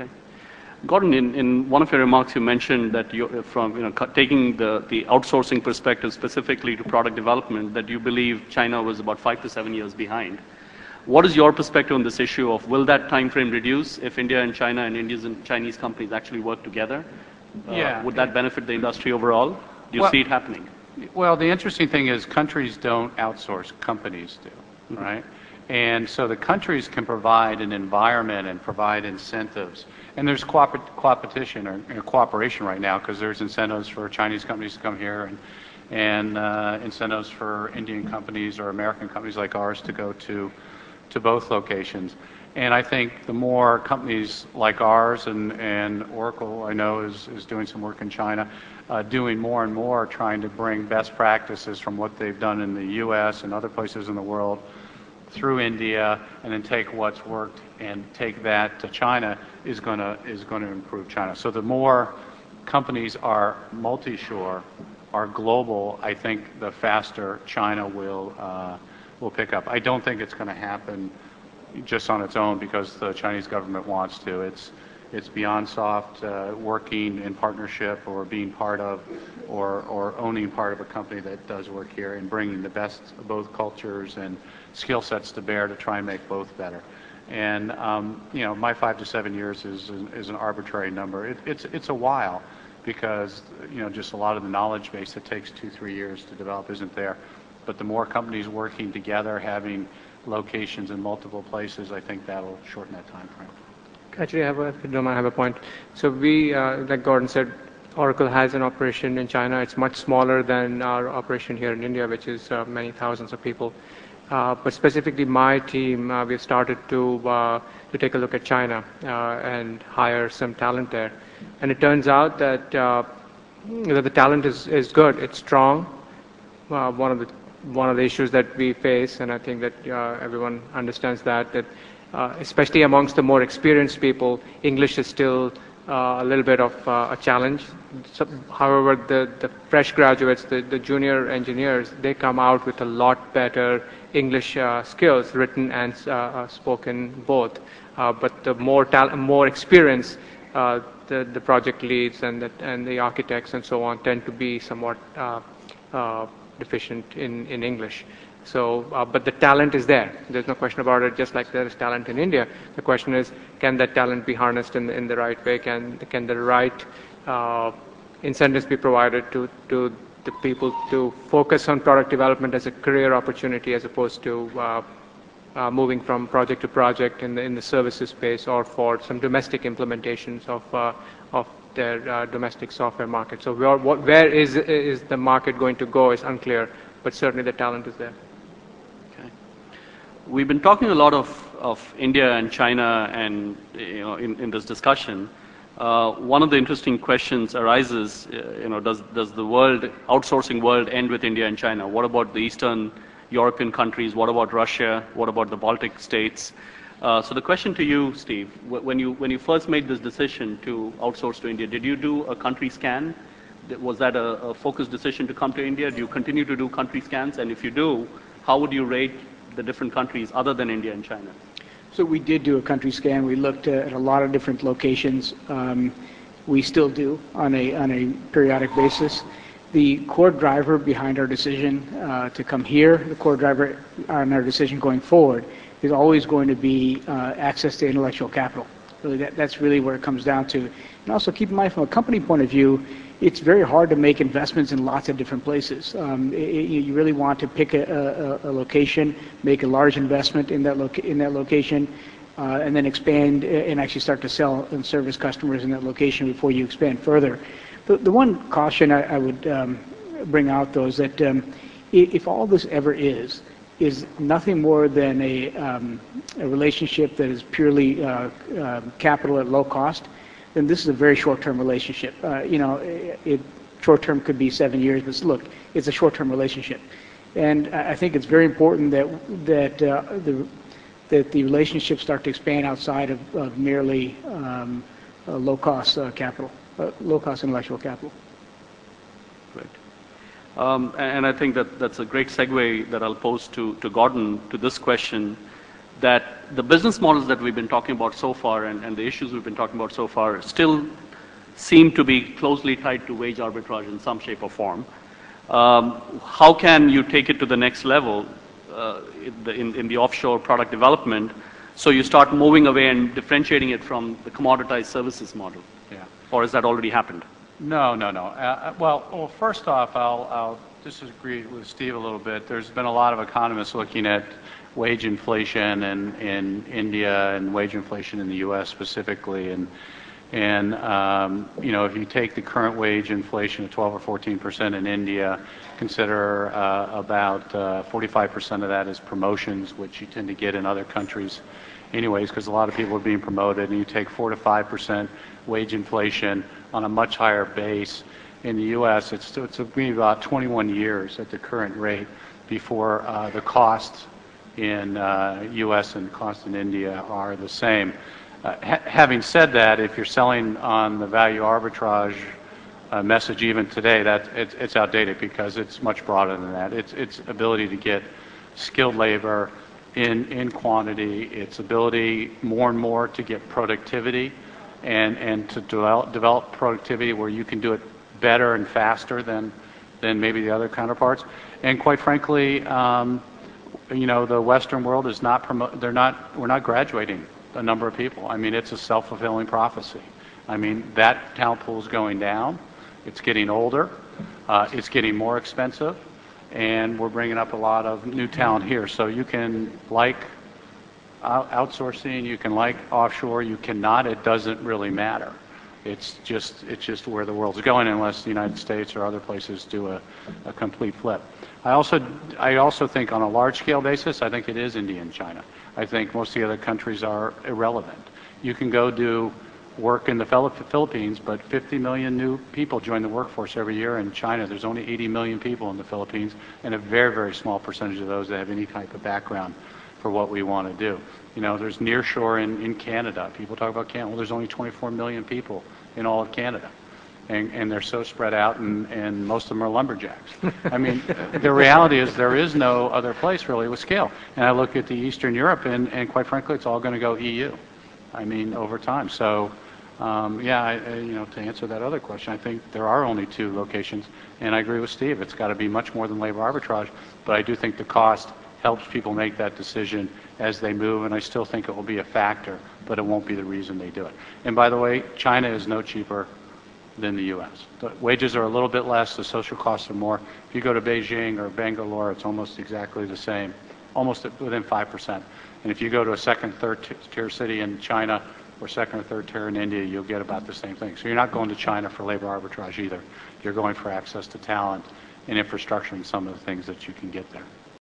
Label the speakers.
Speaker 1: Okay. Gordon, in one of your remarks, you mentioned that taking the outsourcing perspective specifically to product development, that you believe China was about 5 to 7 years behind. What is your perspective on this issue of will that time frame reduce if India and China and Indian and Chinese companies actually work together? Would that benefit the industry overall? Do you see it happening?
Speaker 2: Well, the interesting thing is countries don't outsource, companies do, right? And so the countries can provide an environment and provide incentives. And there's competition or cooperation right now because there's incentives for Chinese companies to come here and incentives for Indian companies or American companies like ours to go to both locations. And I think the more companies like ours and Oracle, I know, is doing some work in China, doing more and more trying to bring best practices from what they've done in the U.S. and other places in the world through India, and then take what's worked and take that to China is going to improve China. So the more companies are multi-shore, are global, I think the faster China will pick up. I don't think it's going to happen just on its own because the Chinese government wants to. It's beyond soft working in partnership or being part of or owning part of a company that does work here and bringing the best of both cultures and skill sets to bear to try and make both better. And my 5 to 7 years is an arbitrary number. It's a while because just a lot of the knowledge base that takes 2-3 years to develop isn't there. But the more companies working together, having locations in multiple places, I think that'll shorten that time frame.
Speaker 3: Actually, if you don't mind, I have a point. So we, like Gordon said, Oracle has an operation in China. It's much smaller than our operation here in India, which is many thousands of people. But specifically, my team, we've started to take a look at China and hire some talent there. And it turns out that the talent is good. It's strong. One of the issues that we face, and I think that everyone understands that especially amongst the more experienced people, English is still a little bit of a challenge. So, however, the fresh graduates, the junior engineers, they come out with a lot better English skills, written and spoken both. But the more experience, the project leads and the architects and so on tend to be somewhat deficient in English. So, but the talent is there. There's no question about it. Just like there is talent in India, the question is, can that talent be harnessed in the right way? Can the right incentives be provided to the people to focus on product development as a career opportunity, as opposed to moving from project to project in the services space, or for some domestic implementations of their domestic software market. So where is the market going to go is unclear, but certainly the talent is there.
Speaker 1: Okay. We've been talking a lot of India and China, and in this discussion, one of the interesting questions arises. Does the outsourcing world end with India and China? What about the Eastern European countries? What about Russia? What about the Baltic states? So the question to you, Steve, when you first made this decision to outsource to India, did you do a country scan? Was that a focused decision to come to India? Do you continue to do country scans? And if you do, how would you rate the different countries other than India and China?
Speaker 4: So we did do a country scan. We looked at a lot of different locations. We still do on a periodic basis. The core driver behind our decision to come here, the core driver on our decision going forward, is always going to be access to intellectual capital. Really, that's really where it comes down to. And also keep in mind, from a company point of view, it's very hard to make investments in lots of different places. You really want to pick a location, make a large investment in that location, and then expand and actually start to sell and service customers in that location before you expand further. The one caution I would bring out, though, is that if all this ever is nothing more than a relationship that is purely capital at low cost, then this is a very short-term relationship. Short-term could be 7 years, but look, it's a short-term relationship. And I think it's very important that the relationships start to expand outside of merely low-cost capital, low-cost intellectual capital.
Speaker 1: Great. And I think that's a great segue that I'll pose to Gordon to this question. that the business models that we've been talking about so far and the issues we've been talking about so far still seem to be closely tied to wage arbitrage in some shape or form. How can you take it to the next level in the offshore product development so you start moving away and differentiating it from the commoditized services model?
Speaker 2: Yeah.
Speaker 1: Or has that already happened?
Speaker 2: No. Well, first off, I'll disagree with Steve a little bit. There's been a lot of economists looking at wage inflation in India and wage inflation in the U.S. specifically, and if you take the current wage inflation of 12 or 14% in India, consider about 45% of that is promotions, which you tend to get in other countries anyways, because a lot of people are being promoted, and you take 4 to 5% wage inflation on a much higher base. In the U.S., it's going to be about 21 years at the current rate before the costs in U.S. and costs in India are the same. Having said that, if you're selling on the value arbitrage message even today, it's outdated because it's much broader than that. It's ability to get skilled labor in quantity, its ability more and more to get productivity and to develop productivity where you can do it better and faster than maybe the other counterparts. And quite frankly, the Western world is we're not graduating a number of people. I mean, it's a self-fulfilling prophecy. I mean, that talent pool is going down. It's getting older. It's getting more expensive. And we're bringing up a lot of new talent here. So you can like outsourcing, you can like offshore, you cannot. It doesn't really matter. It's just where the world's going, unless the United States or other places do a complete flip. I also think on a large-scale basis, I think it is India and China. I think most of the other countries are irrelevant. You can go do work in the Philippines, but 50 million new people join the workforce every year. In China, there's only 80 million people in the Philippines, and a very, very small percentage of those that have any type of background for what we want to do. There's nearshore in Canada. People talk about Canada. Well, there's only 24 million people in all of Canada. And they're so spread out, and most of them are lumberjacks. I mean, the reality is there is no other place really with scale. And I look at the Eastern Europe, and quite frankly, it's all going to go EU. I mean, over time. So, to answer that other question, I think there are only 2 locations, and I agree with Steve. It's got to be much more than labor arbitrage, but I do think the cost helps people make that decision as they move, and I still think it will be a factor, but it won't be the reason they do it. And by the way, China is no cheaper than the U.S. The wages are a little bit less, the social costs are more. If you go to Beijing or Bangalore, it's almost exactly the same, almost within 5%. And if you go to a second, third tier city in China or second or third tier in India, you'll get about the same thing. So you're not going to China for labor arbitrage either. You're going for access to talent and infrastructure and some of the things that you can get there.